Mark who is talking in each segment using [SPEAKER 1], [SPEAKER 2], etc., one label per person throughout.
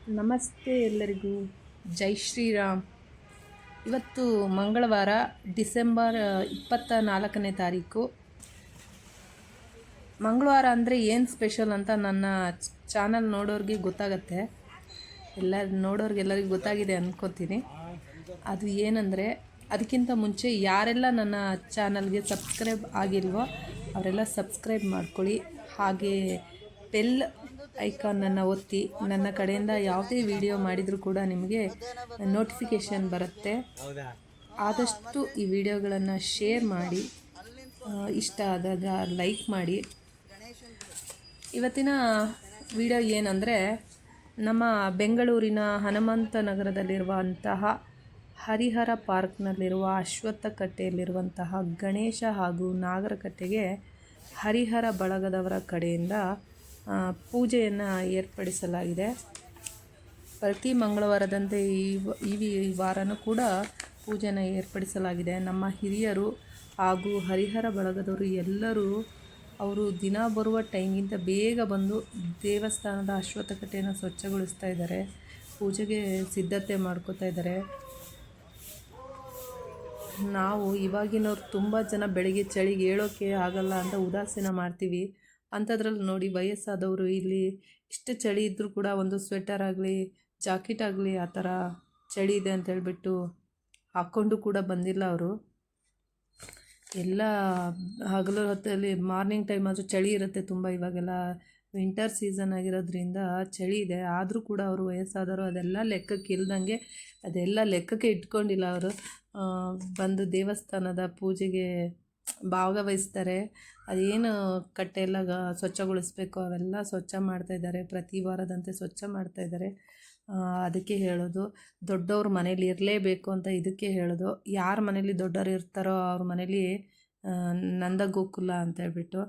[SPEAKER 1] ನಮಸ್ತೆ ಎಲ್ಲರಿಗೂ. ಜೈ ಶ್ರೀರಾಮ್. ಇವತ್ತು ಮಂಗಳವಾರ ಡಿಸೆಂಬರ್ 24ನೇ ತಾರೀಕು. ಮಂಗಳವಾರ ಅಂದರೆ ಏನು ಸ್ಪೆಷಲ್ ಅಂತ ನನ್ನ ಚಾನಲ್ ನೋಡೋರಿಗೆ ಗೊತ್ತಾಗತ್ತೆ. ನೋಡೋರಿಗೆಲ್ಲರಿಗೂ ಗೊತ್ತಾಗಿದೆ ಅಂದ್ಕೋತೀನಿ. ಅದು ಏನಂದರೆ, ಅದಕ್ಕಿಂತ ಮುಂಚೆ ಯಾರೆಲ್ಲ ನನ್ನ ಚಾನಲ್ಗೆ ಸಬ್ಸ್ಕ್ರೈಬ್ ಆಗಿಲ್ವೋ ಅವರೆಲ್ಲ ಸಬ್ಸ್ಕ್ರೈಬ್ ಮಾಡ್ಕೊಳ್ಳಿ. ಹಾಗೆ ಬೆಲ್ ಐಕಾನನ್ನು ಒತ್ತಿ. ನನ್ನ ಕಡೆಯಿಂದ ಯಾವುದೇ ವಿಡಿಯೋ ಮಾಡಿದರೂ ಕೂಡ ನಿಮಗೆ ನೋಟಿಫಿಕೇಷನ್ ಬರುತ್ತೆ. ಆದಷ್ಟು ಈ ವಿಡಿಯೋಗಳನ್ನು ಶೇರ್ ಮಾಡಿ, ಇಷ್ಟ ಆದಾಗ ಲೈಕ್ ಮಾಡಿ. ಇವತ್ತಿನ ವಿಡಿಯೋ ಏನಂದರೆ, ನಮ್ಮ ಬೆಂಗಳೂರಿನ ಹನುಮಂತ ನಗರದಲ್ಲಿರುವಂತಹ ಹರಿಹರ ಪಾರ್ಕ್ನಲ್ಲಿರುವ ಅಶ್ವತ್ಥಕಟ್ಟೆಯಲ್ಲಿರುವಂತಹ ಗಣೇಶ ಹಾಗೂ ನಾಗರಕಟ್ಟೆಗೆ ಹರಿಹರ ಬಳಗದವರ ಕಡೆಯಿಂದ ಪೂಜೆಯನ್ನು ಏರ್ಪಡಿಸಲಾಗಿದೆ. ಪ್ರತಿ ಮಂಗಳವಾರದಂತೆ ಈ ವಾರನೂ ಕೂಡ ಪೂಜೆಯನ್ನು ಏರ್ಪಡಿಸಲಾಗಿದೆ. ನಮ್ಮ ಹಿರಿಯರು ಹಾಗೂ ಹರಿಹರ ಬಳಗದವರು ಎಲ್ಲರೂ ಅವರು ದಿನ ಬರುವ ಟೈಮ್ಗಿಂತ ಬೇಗ ಬಂದು ದೇವಸ್ಥಾನದ ಅಶ್ವತ್ಥಕಟ್ಟೆಯನ್ನು ಸ್ವಚ್ಛಗೊಳಿಸ್ತಾ ಇದ್ದಾರೆ. ಪೂಜೆಗೆ ಸಿದ್ಧತೆ ಮಾಡ್ಕೋತಾ ಇದ್ದಾರೆ. ನಾವು ಇವಾಗಿನವ್ರು ತುಂಬ ಜನ ಬೆಳಗ್ಗೆ ಚಳಿಗೆ ಹೇಳೋಕ್ಕೆ ಆಗಲ್ಲ ಅಂತ ಉದಾಸೀನ ಮಾಡ್ತೀವಿ. ಅಂಥದ್ರಲ್ಲಿ ನೋಡಿ, ವಯಸ್ಸಾದವರು ಇಲ್ಲಿ ಇಷ್ಟು ಚಳಿ ಇದ್ದರೂ ಕೂಡ ಒಂದು ಸ್ವೆಟರ್ ಆಗಲಿ ಜಾಕೆಟ್ ಆಗಲಿ ಆ ಥರ ಚಳಿ ಇದೆ ಅಂತ ಹೇಳ್ಬಿಟ್ಟು ಹಾಕ್ಕೊಂಡು ಕೂಡ ಬಂದಿಲ್ಲ ಅವರು. ಎಲ್ಲ ಹಗಲು ಹೊತ್ತಲ್ಲಿ ಮಾರ್ನಿಂಗ್ ಟೈಮ್ ಆದರೂ ಚಳಿ ಇರುತ್ತೆ ತುಂಬ. ಇವಾಗೆಲ್ಲ ವಿಂಟರ್ ಸೀಸನ್ ಆಗಿರೋದ್ರಿಂದ ಚಳಿ ಇದೆ. ಆದರೂ ಕೂಡ ಅವರು ವಯಸ್ಸಾದವರು ಅದೆಲ್ಲ ಲೆಕ್ಕಕ್ಕೆ ಇಲ್ದಂಗೆ, ಅದೆಲ್ಲ ಲೆಕ್ಕಕ್ಕೆ ಇಟ್ಕೊಂಡಿಲ್ಲ. ಅವರು ಬಂದು ದೇವಸ್ಥಾನದ ಪೂಜೆಗೆ ಭಾಗವಹಿಸ್ತಾರೆ. ಅದೇನು ಕಟ್ಟೆ ಎಲ್ಲ ಸ್ವಚ್ಛಗೊಳಿಸ್ಬೇಕು ಅವೆಲ್ಲ ಸ್ವಚ್ಛ ಮಾಡ್ತಾಯಿದ್ದಾರೆ. ಪ್ರತಿ ವಾರದಂತೆ ಸ್ವಚ್ಛ ಮಾಡ್ತಾಯಿದ್ದಾರೆ. ಅದಕ್ಕೆ ಹೇಳೋದು, ದೊಡ್ಡವ್ರ ಮನೇಲಿ ಇರಲೇಬೇಕು ಅಂತ ಇದಕ್ಕೆ ಹೇಳೋದು. ಯಾರ ಮನೇಲಿ ದೊಡ್ಡವರು ಇರ್ತಾರೋ ಅವ್ರ ಮನೇಲಿ ನಂದ ಗೋಕುಲ ಅಂತ ಹೇಳ್ಬಿಟ್ಟು,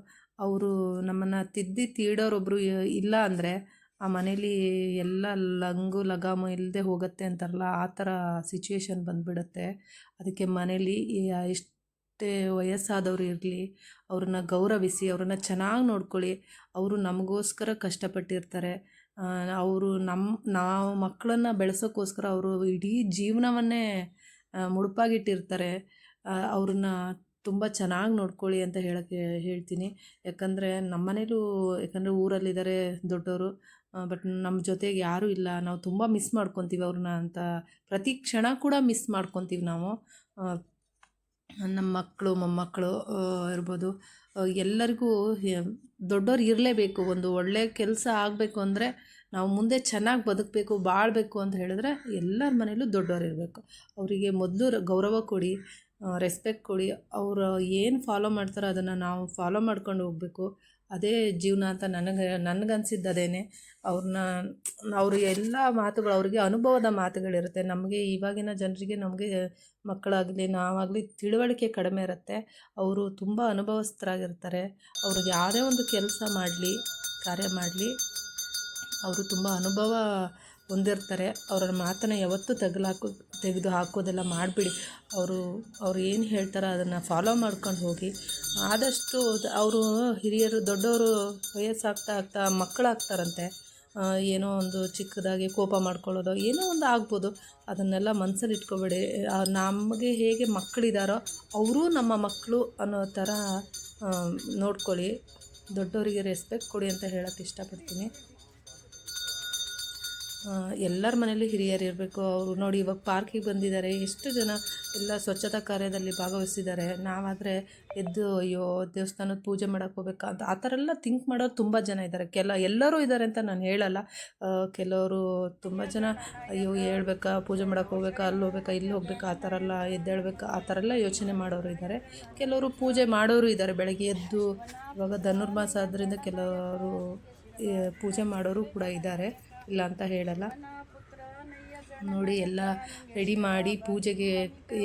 [SPEAKER 1] ಅವರು ನಮ್ಮನ್ನು ತಿದ್ದಿ ತೀಡೋರೊಬ್ಬರು ಇಲ್ಲ ಅಂದರೆ ಆ ಮನೇಲಿ ಎಲ್ಲ ಲಂಗು ಲಗಾಮು ಇಲ್ಲದೆ ಹೋಗುತ್ತೆ ಅಂತಾರಲ್ಲ, ಆ ಥರ ಸಿಚುವೇಶನ್ ಬಂದುಬಿಡುತ್ತೆ. ಅದಕ್ಕೆ ಮನೇಲಿ ಎಷ್ಟೇ ವಯಸ್ಸಾದವರು ಇರಲಿ, ಅವ್ರನ್ನ ಗೌರವಿಸಿ, ಅವ್ರನ್ನ ಚೆನ್ನಾಗಿ ನೋಡ್ಕೊಳ್ಳಿ. ಅವರು ನಮಗೋಸ್ಕರ ಕಷ್ಟಪಟ್ಟಿರ್ತಾರೆ. ನಾವು ಮಕ್ಕಳನ್ನು ಬೆಳೆಸೋಕ್ಕೋಸ್ಕರ ಅವರು ಇಡೀ ಜೀವನವನ್ನೇ ಮುಡುಪಾಗಿಟ್ಟಿರ್ತಾರೆ. ಅವ್ರನ್ನ ತುಂಬ ಚೆನ್ನಾಗಿ ನೋಡ್ಕೊಳ್ಳಿ ಅಂತ ಹೇಳ್ತೀನಿ. ಯಾಕಂದರೆ ನಮ್ಮ ಮನೇಲೂ, ಯಾಕಂದರೆ ಊರಲ್ಲಿದ್ದಾರೆ ದೊಡ್ಡವರು, ಬಟ್ ನಮ್ಮ ಜೊತೆಗೆ ಯಾರೂ ಇಲ್ಲ. ನಾವು ತುಂಬ ಮಿಸ್ ಮಾಡ್ಕೊತೀವಿ ಅವ್ರನ್ನ ಅಂತ. ಪ್ರತಿ ಕ್ಷಣ ಕೂಡ ಮಿಸ್ ಮಾಡ್ಕೊತೀವಿ ನಾವು. ನಮ್ಮ ಮಕ್ಕಳು ಮೊಮ್ಮಕ್ಕಳು ಇರ್ಬೋದು, ಎಲ್ಲರಿಗೂ ದೊಡ್ಡವ್ರು ಇರಲೇಬೇಕು. ಒಂದು ಒಳ್ಳೆಯ ಕೆಲಸ ಆಗಬೇಕು ಅಂದರೆ, ನಾವು ಮುಂದೆ ಚೆನ್ನಾಗಿ ಬದುಕಬೇಕು, ಬಾಳಬೇಕು ಅಂತ ಹೇಳಿದ್ರೆ ಎಲ್ಲರ ಮನೇಲೂ ದೊಡ್ಡವ್ರು ಇರಬೇಕು. ಅವರಿಗೆ ಮೊದಲು ಗೌರವ ಕೊಡಿ, ರೆಸ್ಪೆಕ್ಟ್ ಕೊಡಿ. ಅವರು ಏನು ಫಾಲೋ ಮಾಡ್ತಾರೋ ಅದನ್ನು ನಾವು ಫಾಲೋ ಮಾಡ್ಕೊಂಡು ಹೋಗಬೇಕು. ಅದೇ ಜೀವನ ಅಂತ ನನಗನ್ಸಿದ್ದು ಅದೇನೆ. ಅವರು ಎಲ್ಲ ಮಾತುಗಳು, ಅವರಿಗೆ ಅನುಭವದ ಮಾತುಗಳಿರುತ್ತೆ. ನಮಗೆ ಇವಾಗಿನ ಜನರಿಗೆ, ನಮಗೆ ಮಕ್ಕಳಾಗಲಿ ನಾವಾಗಲಿ ತಿಳುವಳಿಕೆ ಕಡಿಮೆ ಇರುತ್ತೆ. ಅವರು ತುಂಬ ಅನುಭವಸ್ಥರಾಗಿರ್ತಾರೆ. ಅವ್ರಿಗೆ ಯಾರೇ ಒಂದು ಕೆಲಸ ಮಾಡಲಿ, ಕಾರ್ಯ ಮಾಡಲಿ, ಅವರು ತುಂಬ ಅನುಭವ ಹೊಂದಿರ್ತಾರೆ. ಅವರ ಮಾತನ್ನು ಯಾವತ್ತೂ ತೆಗೆದು ಹಾಕೋದೆಲ್ಲ ಮಾಡಿಬಿಡಿ. ಅವರು ಏನು ಹೇಳ್ತಾರೋ ಅದನ್ನು ಫಾಲೋ ಮಾಡ್ಕೊಂಡು ಹೋಗಿ. ಆದಷ್ಟು ಅವರು ಹಿರಿಯರು, ದೊಡ್ಡವರು ವಯಸ್ಸಾಗ್ತಾ ಮಕ್ಕಳಾಗ್ತಾರಂತೆ. ಏನೋ ಒಂದು ಚಿಕ್ಕದಾಗಿ ಕೋಪ ಮಾಡ್ಕೊಳ್ಳೋದು ಏನೋ ಒಂದು ಆಗ್ಬೋದು. ಅದನ್ನೆಲ್ಲ ಮನಸ್ಸಲ್ಲಿ ಇಟ್ಕೊಬೇಡಿ. ನಮಗೆ ಹೇಗೆ ಮಕ್ಕಳಿದ್ದಾರೋ ಅವರೂ ನಮ್ಮ ಮಕ್ಕಳು ಅನ್ನೋ ಥರ ನೋಡ್ಕೊಳ್ಳಿ. ದೊಡ್ಡವರಿಗೆ ರೆಸ್ಪೆಕ್ಟ್ ಕೊಡಿ ಅಂತ ಹೇಳೋಕ್ಕೆ ಇಷ್ಟಪಡ್ತೀನಿ. ಎಲ್ಲರ ಮನೇಲಿ ಹಿರಿಯರು ಇರಬೇಕು. ಅವರು ನೋಡಿ, ಇವಾಗ ಪಾರ್ಕಿಗೆ ಬಂದಿದ್ದಾರೆ, ಎಷ್ಟು ಜನ ಎಲ್ಲ ಸ್ವಚ್ಛತಾ ಕಾರ್ಯದಲ್ಲಿ ಭಾಗವಹಿಸಿದ್ದಾರೆ. ನಾವಾದರೆ ಎದ್ದು ಅಯ್ಯೋ ದೇವಸ್ಥಾನದ ಪೂಜೆ ಮಾಡೋಕ್ಕೆ ಹೋಗ್ಬೇಕಾ ಅಂತ ಆ ಥರ ಎಲ್ಲ ಥಿಂಕ್ ಮಾಡೋರು ತುಂಬ ಜನ ಇದ್ದಾರೆ. ಎಲ್ಲರೂ ಇದ್ದಾರೆ ಅಂತ ನಾನು ಹೇಳಲ್ಲ. ಕೆಲವರು ತುಂಬ ಜನ ಅಯ್ಯೋ ಹೇಳ್ಬೇಕಾ, ಪೂಜೆ ಮಾಡೋಕ್ಕೆ ಹೋಗ್ಬೇಕಾ, ಅಲ್ಲಿ ಹೋಗ್ಬೇಕಾ, ಇಲ್ಲಿ ಹೋಗ್ಬೇಕಾ, ಆ ಥರ ಎಲ್ಲ ಎದ್ದೇಳ್ಬೇಕಾ, ಆ ಥರ ಎಲ್ಲ ಯೋಚನೆ ಮಾಡೋರು ಇದ್ದಾರೆ. ಕೆಲವರು ಪೂಜೆ ಮಾಡೋರು ಇದ್ದಾರೆ. ಬೆಳಗ್ಗೆ ಎದ್ದು, ಇವಾಗ ಧನುರ್ಮಾಸ ಆದ್ದರಿಂದ ಕೆಲವರು ಪೂಜೆ ಮಾಡೋರು ಕೂಡ ಇದ್ದಾರೆ, ಇಲ್ಲ ಅಂತ ಹೇಳಲ್ಲ. ನೋಡಿ, ಎಲ್ಲ ರೆಡಿ ಮಾಡಿ ಪೂಜೆಗೆ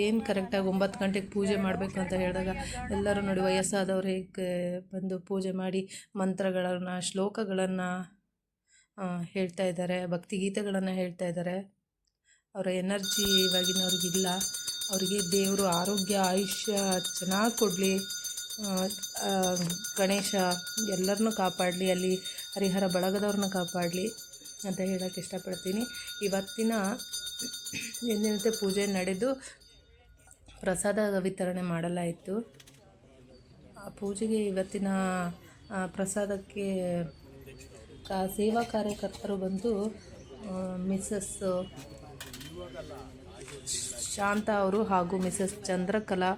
[SPEAKER 1] ಏನು ಕರೆಕ್ಟಾಗಿ 9 ಗಂಟೆಗೆ ಪೂಜೆ ಮಾಡಬೇಕು ಅಂತ ಹೇಳಿದಾಗ ಎಲ್ಲರೂ ನೋಡಿ, ವಯಸ್ಸಾದವರು ಹೇಗೆ ಬಂದು ಪೂಜೆ ಮಾಡಿ ಮಂತ್ರಗಳನ್ನು, ಶ್ಲೋಕಗಳನ್ನು ಹೇಳ್ತಾ ಇದ್ದಾರೆ, ಭಕ್ತಿಗೀತೆಗಳನ್ನು ಹೇಳ್ತಾ ಇದ್ದಾರೆ. ಅವರ ಎನರ್ಜಿ ಇವಾಗಿನವ್ರಿಗಿಲ್ಲ. ಅವರಿಗೆ ದೇವರು ಆರೋಗ್ಯ ಆಯುಷ್ಯ ಚೆನ್ನಾಗಿ ಕೊಡಲಿ. ಗಣೇಶ ಎಲ್ಲರನ್ನೂ ಕಾಪಾಡಲಿ, ಅಲ್ಲಿ ಹರಿಹರ ಬಳಗದವ್ರನ್ನ ಕಾಪಾಡಲಿ. ಅಂತ ಹೇಳೋಕ್ಕೆ ಇಷ್ಟಪಡ್ತೀನಿ. ಇವತ್ತಿನ ಎಂದಿನಂತೆ ಪೂಜೆ ನಡೆದು ಪ್ರಸಾದ ವಿತರಣೆ ಮಾಡಲಾಯಿತು. ಆ ಪೂಜೆಗೆ ಇವತ್ತಿನ ಪ್ರಸಾದಕ್ಕೆ ಸೇವಾ ಕಾರ್ಯಕರ್ತರು ಬಂದು ಮಿಸಸ್ ಶಾಂತ ಅವರು ಹಾಗೂ ಮಿಸಸ್ ಚಂದ್ರಕಲಾ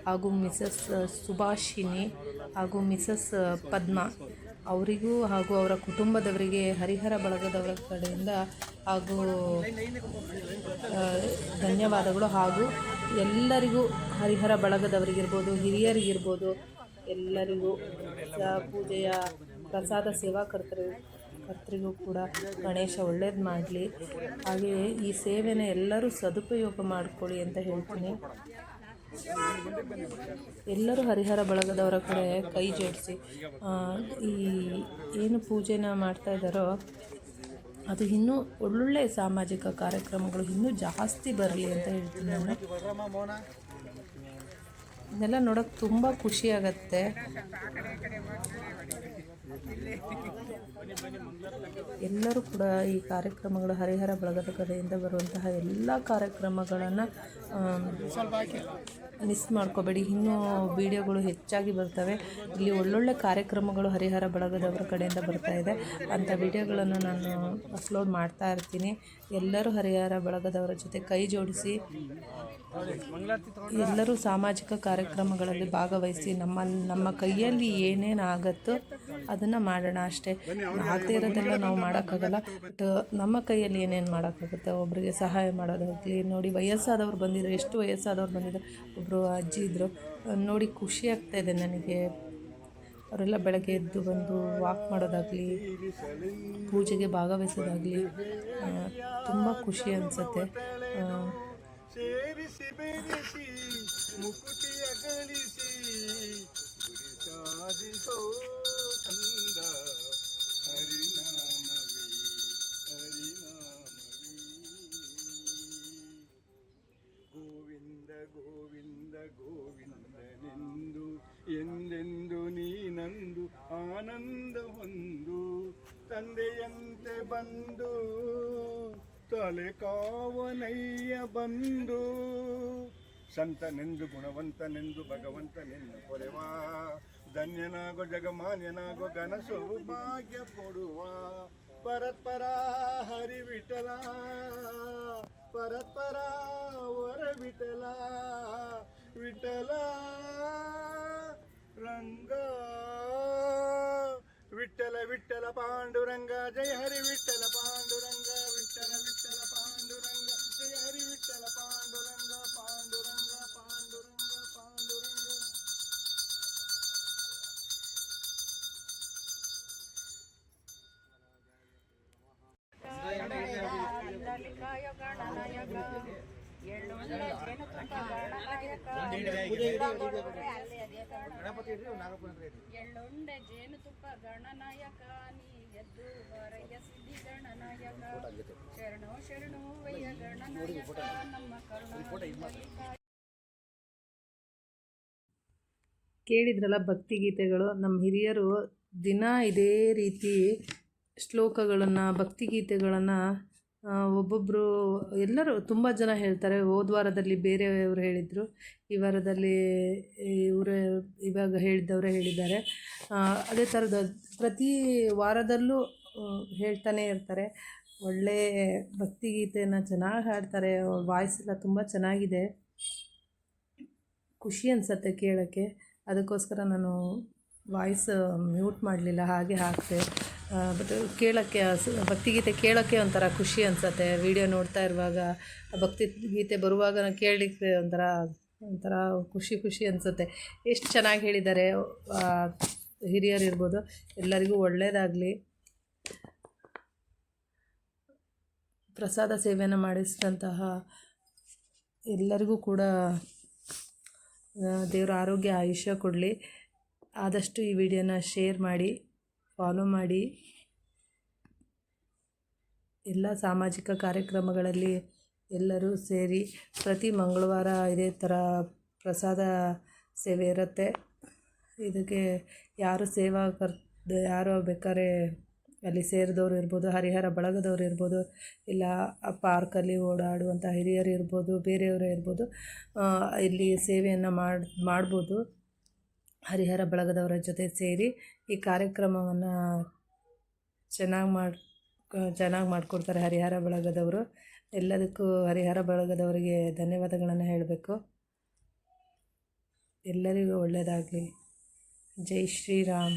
[SPEAKER 1] ಹಾಗೂ ಮಿಸಸ್ ಸುಭಾಷಿನಿ ಹಾಗೂ ಮಿಸಸ್ ಪದ್ಮ ಅವರಿಗೂ ಹಾಗೂ ಅವರ ಕುಟುಂಬದವರಿಗೆ ಹರಿಹರ ಬಳಗದವರ ಕಡೆಯಿಂದ ಹಾಗೂ ಧನ್ಯವಾದಗಳು. ಹಾಗೂ ಎಲ್ಲರಿಗೂ ಹರಿಹರ ಬಳಗದವರಿಗಿರ್ಬೋದು, ಹಿರಿಯರಿಗಿರ್ಬೋದು, ಎಲ್ಲರಿಗೂ ಪೂಜೆಯ ಪ್ರಸಾದ ಕರ್ತರಿಗೂ ಕೂಡ ಗಣೇಶ ಒಳ್ಳೇದು ಮಾಡಲಿ. ಹಾಗೆಯೇ ಈ ಸೇವೆನ ಎಲ್ಲರೂ ಸದುಪಯೋಗ ಮಾಡಿಕೊಳ್ಳಿ ಅಂತ ಹೇಳ್ತೀನಿ. ಎಲ್ಲರೂ ಹರಿಹರ ಬಳಗದವರ ಕಡೆ ಕೈ ಜೋಡಿಸಿ ಈ ಏನು ಪೂಜೆನ ಮಾಡ್ತಾ ಇದ್ದಾರೋ ಅದು ಇನ್ನೂ ಒಳ್ಳೊಳ್ಳೆ ಸಾಮಾಜಿಕ ಕಾರ್ಯಕ್ರಮಗಳು ಇನ್ನೂ ಜಾಸ್ತಿ ಬರಲಿ ಅಂತ ಹೇಳ್ತೀನಿ ನಾನು. ಇದೆಲ್ಲ ನೋಡೋಕ್ಕೆ ತುಂಬ ಖುಷಿಯಾಗತ್ತೆ. ಎಲ್ಲರೂ ಕೂಡ ಈ ಕಾರ್ಯಕ್ರಮಗಳು ಹರಿಹರ ಬಳಗದ ಕಡೆಯಿಂದ ಬರುವಂತಹ ಎಲ್ಲ ಕಾರ್ಯಕ್ರಮಗಳನ್ನು ಮಿಸ್ ಮಾಡ್ಕೋಬೇಡಿ. ಇನ್ನೂ ವಿಡಿಯೋಗಳು ಹೆಚ್ಚಾಗಿ ಬರ್ತವೆ. ಇಲ್ಲಿ ಒಳ್ಳೊಳ್ಳೆ ಕಾರ್ಯಕ್ರಮಗಳು ಹರಿಹರ ಬಳಗದವರ ಕಡೆಯಿಂದ ಬರ್ತಾ ಇದೆ. ಅಂಥ ವಿಡಿಯೋಗಳನ್ನು ನಾನು ಅಪ್ಲೋಡ್ ಮಾಡ್ತಾ ಇರ್ತೀನಿ. ಎಲ್ಲರೂ ಹರಿಹರ ಬಳಗದವರ ಜೊತೆ ಕೈ ಜೋಡಿಸಿ ಎಲ್ಲರೂ ಸಾಮಾಜಿಕ ಕಾರ್ಯಕ್ರಮಗಳಲ್ಲಿ ಭಾಗವಹಿಸಿ ನಮ್ಮ ಕೈಯಲ್ಲಿ ಏನೇನು ಆಗುತ್ತೋ ಅದನ್ನು ಮಾಡೋಣ ಅಷ್ಟೇ. ಆಗದೇ ಇರೋದೆಲ್ಲ ನಾವು ಮಾಡೋಕ್ಕಾಗಲ್ಲ. ಬಟ್ ನಮ್ಮ ಕೈಯಲ್ಲಿ ಏನೇನು ಮಾಡೋಕ್ಕಾಗುತ್ತೆ, ಒಬ್ಬರಿಗೆ ಸಹಾಯ ಮಾಡೋದಾಗಲಿ. ನೋಡಿ, ವಯಸ್ಸಾದವ್ರು ಬಂದಿದ್ರು, ಎಷ್ಟು ವಯಸ್ಸಾದವ್ರು ಬಂದಿದ್ರು. ಒಬ್ಬರು ಅಜ್ಜಿ ಇದ್ದರು, ನೋಡಿ ಖುಷಿ ಆಗ್ತಾಯಿದೆ ನನಗೆ. ಅವರೆಲ್ಲ ಬೆಳಗ್ಗೆ ಎದ್ದು ಬಂದು ವಾಕ್ ಮಾಡೋದಾಗಲಿ, ಪೂಜೆಗೆ ಭಾಗವಹಿಸೋದಾಗಲಿ ತುಂಬ ಖುಷಿ ಅನಿಸುತ್ತೆ.
[SPEAKER 2] ಸೇರಿಸಿ ಬೆರೆಸಿ ಮುಕುತಿಯ ಗಳಿಸಿ ಗುರಿ ಸಾಧಿಸೋ ಕಂದ ಹರಿನಾಮವೇ ಹರಿನಾಮವೇ. ಗೋವಿಂದ ಗೋವಿಂದ ಗೋವಿಂದನೆಂದು ಎಂದೆಂದು ನೀನಂದು ಆನಂದ ಹೊಂದು ತಂದೆಯಂತೆ ಬಂದು ತಲೆ ಕಾವನಯ್ಯ ಬಂದು ಸಂತನೆಂದು ಗುಣವಂತನೆಂದು ಭಗವಂತನೆಂದು ಕೊರೆವ ಧನ್ಯನಾಗೋ ಜಗಮಾನ್ಯನಾಗೋ ಘನ ಸೌಭಾಗ್ಯ ಕೊಡುವ ಪರತ್ಪರ ಹರಿ ವಿಠಲ ಪರತ್ಪರ ವರ ವಿಠಲ ವಿಠಲ ರಂಗ ವಿಠಲ ವಿಠಲ ಪಾಂಡುರಂಗ ಜಯ ಹರಿ ವಿಠಲ ಪಾಂಡುರಂಗ ವಿಠಲ ವಿಠಲ ಪಾಂಡುರಂಗ ಜಯ ಹರಿ ವಿಠಲ ಪಾಂಡುರಂಗ ಪಾಂಡುರಂಗ ಪಾಂಡುರಂಗ ಪಾಂಡುರಂಗ.
[SPEAKER 3] ಎಳ್ಳುಂಡೆ ಜೇನುತುಪ್ಪ ಗಣನಾಯಕ ನೀ ಎದ್ದು ಬರಯ್ಯ ಸಿದ್ಧಿ ಗಣನಾಯಕ ಶರಣು ಶರಣು ವಯ್ಯ ಗಣನಾಯಕ ನಮ್ಮ ಕರುಣ.
[SPEAKER 1] ಕೇಳಿದ್ರಲ್ಲ ಭಕ್ತಿಗೀತೆಗಳು. ನಮ್ಮ ಹಿರಿಯರು ದಿನ ಇದೇ ರೀತಿ ಶ್ಲೋಕಗಳನ್ನು, ಭಕ್ತಿಗೀತೆಗಳನ್ನು ಒಬ್ಬೊಬ್ಬರು ಎಲ್ಲರೂ ತುಂಬ ಜನ ಹೇಳ್ತಾರೆ. ಹೋದ ವಾರದಲ್ಲಿ ಬೇರೆಯವರು ಹೇಳಿದರು, ಈ ವಾರದಲ್ಲಿ ಇವಾಗ ಹೇಳಿದ್ದವರೇ ಹೇಳಿದ್ದಾರೆ. ಅದೇ ಥರದ ಪ್ರತಿ ವಾರದಲ್ಲೂ ಹೇಳ್ತಾನೆ ಇರ್ತಾರೆ. ಒಳ್ಳೆ ಭಕ್ತಿಗೀತೆಯನ್ನು ಚೆನ್ನಾಗಿ ಹಾಡ್ತಾರೆ. ವಾಯ್ಸ್ ಎಲ್ಲ ತುಂಬ ಚೆನ್ನಾಗಿದೆ, ಖುಷಿ ಅನಿಸುತ್ತೆ ಕೇಳೋಕ್ಕೆ. ಅದಕ್ಕೋಸ್ಕರ ನಾನು ವಾಯ್ಸ್ ಮ್ಯೂಟ್ ಮಾಡಲಿಲ್ಲ, ಹಾಗೆ ಹಾಕಿದೆ. ಬಟ್ ಕೇಳೋಕ್ಕೆ ಭಕ್ತಿಗೀತೆ ಕೇಳೋಕ್ಕೆ ಒಂಥರ ಖುಷಿ ಅನಿಸುತ್ತೆ. ವಿಡಿಯೋ ನೋಡ್ತಾ ಇರುವಾಗ ಭಕ್ತಿಗೀತೆ ಬರುವಾಗ ಕೇಳಲಿಕ್ಕೆ ಒಂಥರ ಖುಷಿ ಅನಿಸುತ್ತೆ. ಎಷ್ಟು ಚೆನ್ನಾಗಿ ಹೇಳಿದ್ದಾರೆ ಹಿರಿಯರಿರ್ಬೋದು. ಎಲ್ಲರಿಗೂ ಒಳ್ಳೆಯದಾಗಲಿ. ಪ್ರಸಾದ ಸೇವೆಯನ್ನು ಮಾಡಿಸಿದಂತಹ ಎಲ್ಲರಿಗೂ ಕೂಡ ದೇವರ ಆರೋಗ್ಯ ಆಯುಷ್ಯ ಕೊಡಲಿ. ಆದಷ್ಟು ಈ ವಿಡಿಯೋನ ಶೇರ್ ಮಾಡಿ, ಫಾಲೋ ಮಾಡಿ. ಎಲ್ಲ ಸಾಮಾಜಿಕ ಕಾರ್ಯಕ್ರಮಗಳಲ್ಲಿ ಎಲ್ಲರೂ ಸೇರಿ ಪ್ರತಿ ಮಂಗಳವಾರ ಇದೇ ಥರ ಪ್ರಸಾದ ಸೇವೆ ಇರುತ್ತೆ. ಇದಕ್ಕೆ ಯಾರು ಯಾರು ಬೇಕಾದ್ರೆ ಅಲ್ಲಿ ಸೇರಿದವ್ರು ಇರ್ಬೋದು, ಹರಿಹರ ಬಳಗದವ್ರು ಇರ್ಬೋದು, ಇಲ್ಲ ಆ ಪಾರ್ಕಲ್ಲಿ ಓಡಾಡುವಂಥ ಹಿರಿಯರು ಇರ್ಬೋದು, ಬೇರೆಯವರೇ ಇರ್ಬೋದು, ಇಲ್ಲಿ ಸೇವೆಯನ್ನು ಮಾಡ್ಬೋದು. ಹರಿಹರ ಬಳಗದವರ ಜೊತೆ ಸೇರಿ ಈ ಕಾರ್ಯಕ್ರಮವನ್ನು ಚೆನ್ನಾಗಿ ಮಾಡಿಕೊಡ್ತಾರೆ ಹರಿಹರ ಬಳಗದವರು. ಎಲ್ಲದಕ್ಕೂ ಹರಿಹರ ಬಳಗದವರಿಗೆ ಧನ್ಯವಾದಗಳನ್ನು ಹೇಳಬೇಕು. ಎಲ್ಲರಿಗೂ ಒಳ್ಳೆಯದಾಗಲಿ. ಜೈ ಶ್ರೀರಾಮ್.